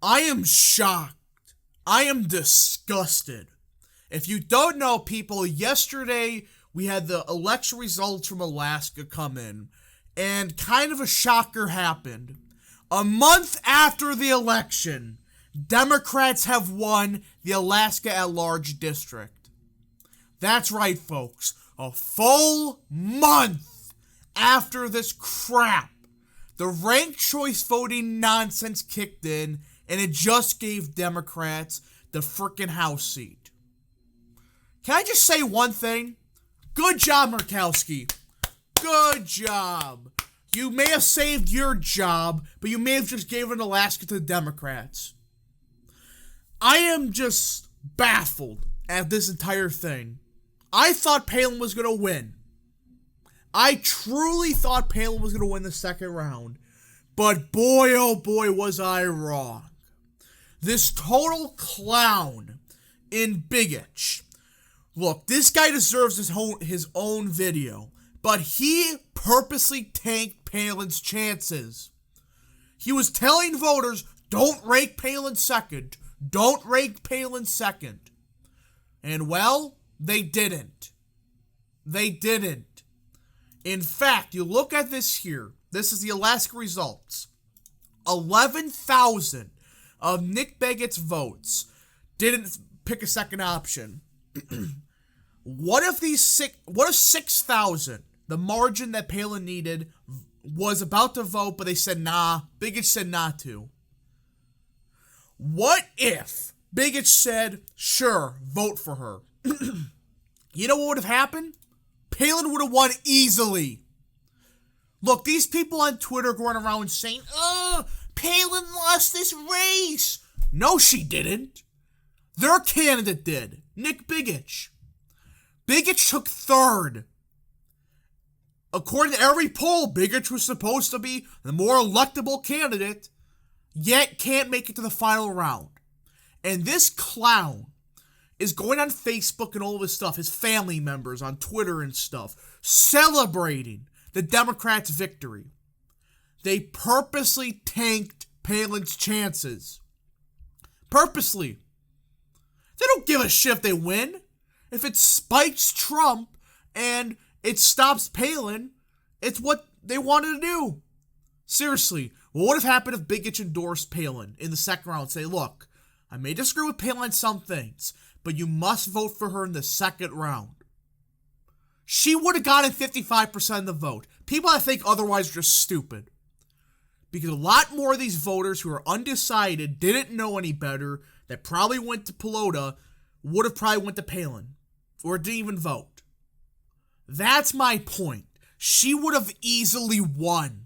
I am shocked. I am disgusted. If you don't know, people, yesterday we had the election results from Alaska come in, and kind of a shocker happened. A month after the election, Democrats have won the Alaska at-large district. That's right, folks. A full month after this crap, the ranked choice voting nonsense kicked in, and it just gave Democrats the frickin' House seat. Can I just say one thing? Good job, Murkowski. Good job. You may have saved your job, but you may have just given Alaska to the Democrats. I am just baffled at this entire thing. I thought Palin was going to win. I truly thought Palin was going to win the second round. But boy, oh boy, was I wrong. This total clown in Bigich. Look, this guy deserves his own video. But he purposely tanked Palin's chances. He was telling voters, don't rank Palin second. Don't rank Palin second. And well, they didn't. They didn't. In fact, you look at this here. This is the Alaska results. 11,000 of Nick Bigott's votes didn't pick a second option. What if 6,000, the margin that Palin needed, was about to vote, but they said nah? Bigich said not to. What if Bigich said, sure, vote for her? You know what would have happened? Palin would have won easily. Look, these people on Twitter going around saying, Palin lost this race. No, she didn't. Their candidate did. Nick Bigich. Bigich took third. According to every poll, Bigich was supposed to be the more electable candidate, yet can't make it to the final round. And this clown is going on Facebook and all of his stuff, his family members on Twitter and stuff, celebrating the Democrats' victory. They purposely tanked Palin's chances. Purposely. They don't give a shit if they win. If it spikes Trump and it stops Palin, it's what they wanted to do. Seriously, what would have happened if Bigich endorsed Palin in the second round and say, look, I may disagree with Palin on some things, but you must vote for her in the second round. She would have gotten 55% of the vote. People I think otherwise are just stupid. Because a lot more of these voters who are undecided, didn't know any better, that probably went to Pelota, would have probably went to Palin. Or didn't even vote. That's my point. She would have easily won.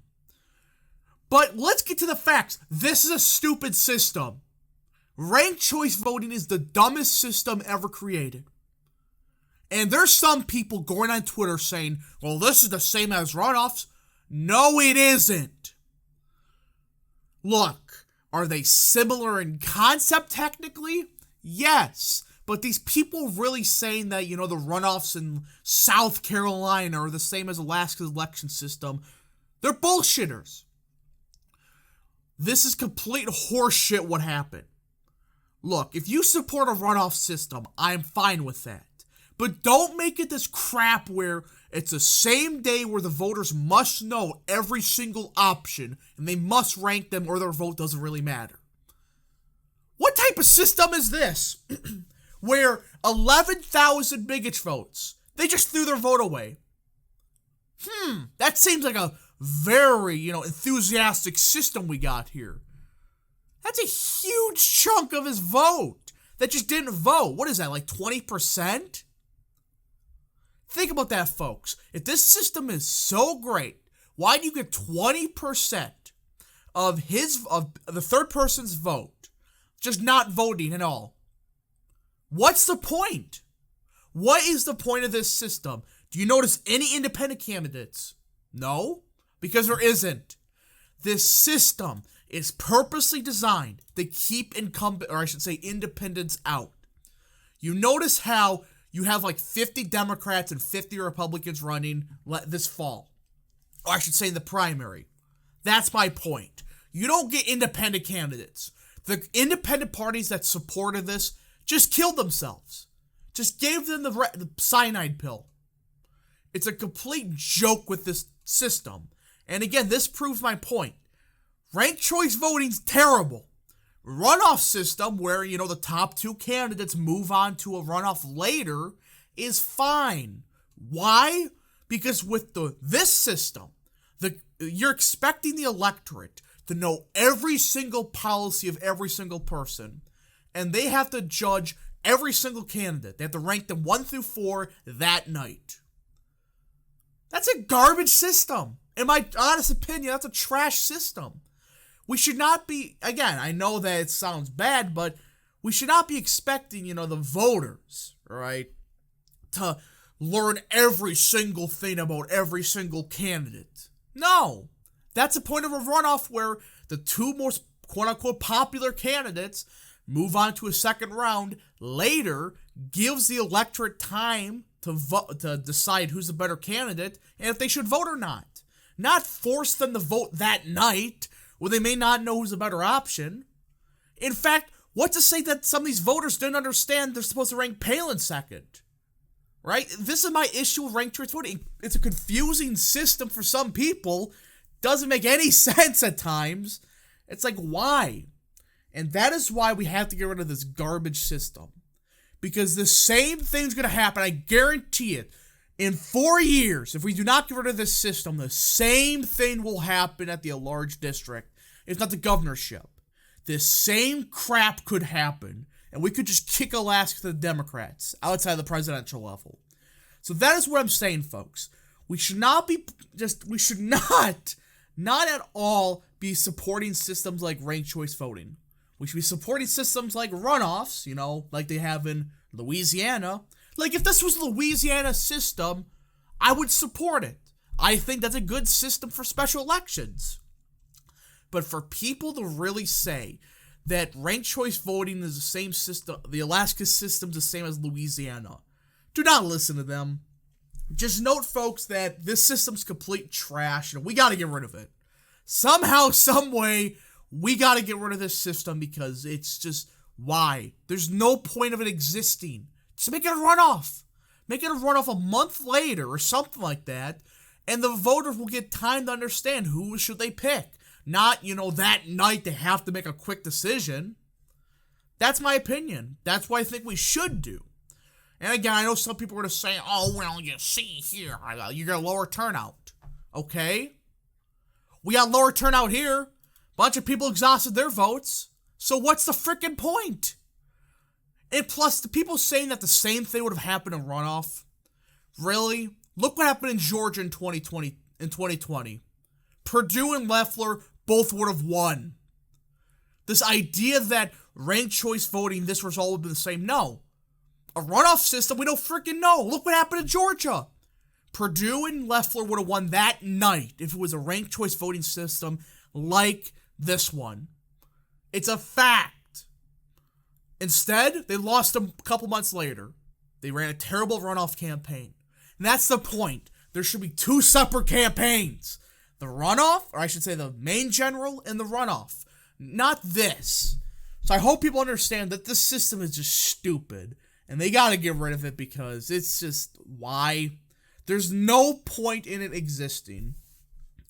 But let's get to the facts. This is a stupid system. Ranked choice voting is the dumbest system ever created. And there's some people going on Twitter saying, well, this is the same as runoffs. No, it isn't. Look, are they similar in concept technically? Yes. But these people really saying that, the runoffs in South Carolina are the same as Alaska's election system, they're bullshitters. This is complete horseshit what happened. Look, if you support a runoff system, I'm fine with that. But don't make it this crap where it's the same day where the voters must know every single option and they must rank them or their vote doesn't really matter. What type of system is this? Where 11,000 Bigich votes, they just threw their vote away. That seems like a very, enthusiastic system we got here. That's a huge chunk of his vote that just didn't vote. What is that, like 20%? Think about that, folks. If this system is so great, why do you get 20% of the third person's vote just not voting at all? What's the point? What is the point of this system? Do you notice any independent candidates? No, because there isn't. This system is purposely designed to keep independents out. You notice how you have like 50 Democrats and 50 Republicans running this fall. Or I should say in the primary. That's my point. You don't get independent candidates. The independent parties that supported this just killed themselves. Just gave them the cyanide pill. It's a complete joke with this system. And again, this proves my point. Ranked choice voting's terrible. Runoff system where, the top 2 candidates move on to a runoff later is fine. Why? Because with this system, you're expecting the electorate to know every single policy of every single person, and they have to judge every single candidate. They have to rank them 1 through 4 that night. That's a garbage system. In my honest opinion, that's a trash system. We should not be, again, I know that it sounds bad, but we should not be expecting, the voters, right, to learn every single thing about every single candidate. No. That's the point of a runoff where the 2 most quote-unquote popular candidates move on to a second round later, gives the electorate time to vote, to decide who's the better candidate and if they should vote or not. Not force them to vote that night where they may not know who's a better option. In fact, what to say that some of these voters didn't understand they're supposed to rank Palin second? Right? This is my issue with ranked choice voting. It's a confusing system for some people. Doesn't make any sense at times. It's like, why? And that is why we have to get rid of this garbage system. Because the same thing's going to happen, I guarantee it. In 4 years, if we do not get rid of this system, the same thing will happen at the large district, if not the governorship. This same crap could happen, and we could just kick Alaska to the Democrats outside the presidential level. So that is what I'm saying, folks. We should not not at all be supporting systems like ranked choice voting. We should be supporting systems like runoffs, like they have in Louisiana. Like, if this was the Louisiana system, I would support it. I think that's a good system for special elections. But for people to really say that ranked choice voting is the same system, the Alaska system's the same as Louisiana, do not listen to them. Just note, folks, that this system's complete trash, and we gotta get rid of it. Somehow, some way, we gotta get rid of this system because it's just, why? There's no point of it existing. Just make it a runoff. Make it a runoff a month later or something like that, and the voters will get time to understand who should they pick. Not, that night they have to make a quick decision. That's my opinion. That's what I think we should do. And again, I know some people are going to say, oh, well, you see here, you got a lower turnout. Okay? We got lower turnout here. Bunch of people exhausted their votes. So what's the freaking point? And plus, the people saying that the same thing would have happened in runoff. Really? Look what happened in Georgia in 2020. Perdue and Loeffler both would have won. This idea that ranked choice voting, this result would be the same. No. A runoff system, we don't freaking know. Look what happened in Georgia. Perdue and Loeffler would have won that night if it was a ranked choice voting system like this one. It's a fact. Instead, they lost a couple months later. They ran a terrible runoff campaign. And that's the point. There should be 2 separate campaigns. The runoff, or I should say the main general, and the runoff. Not this. So I hope people understand that this system is just stupid. And they gotta get rid of it because it's just, why? There's no point in it existing.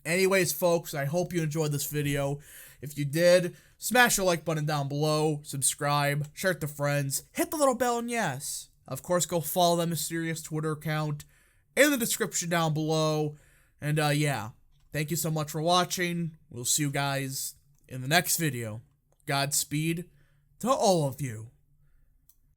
Anyways, folks, I hope you enjoyed this video. If you did, smash the like button down below, subscribe, share it to friends, hit the little bell, and yes, of course, go follow that mysterious Twitter account in the description down below. And yeah, thank you so much for watching. We'll see you guys in the next video. Godspeed to all of you.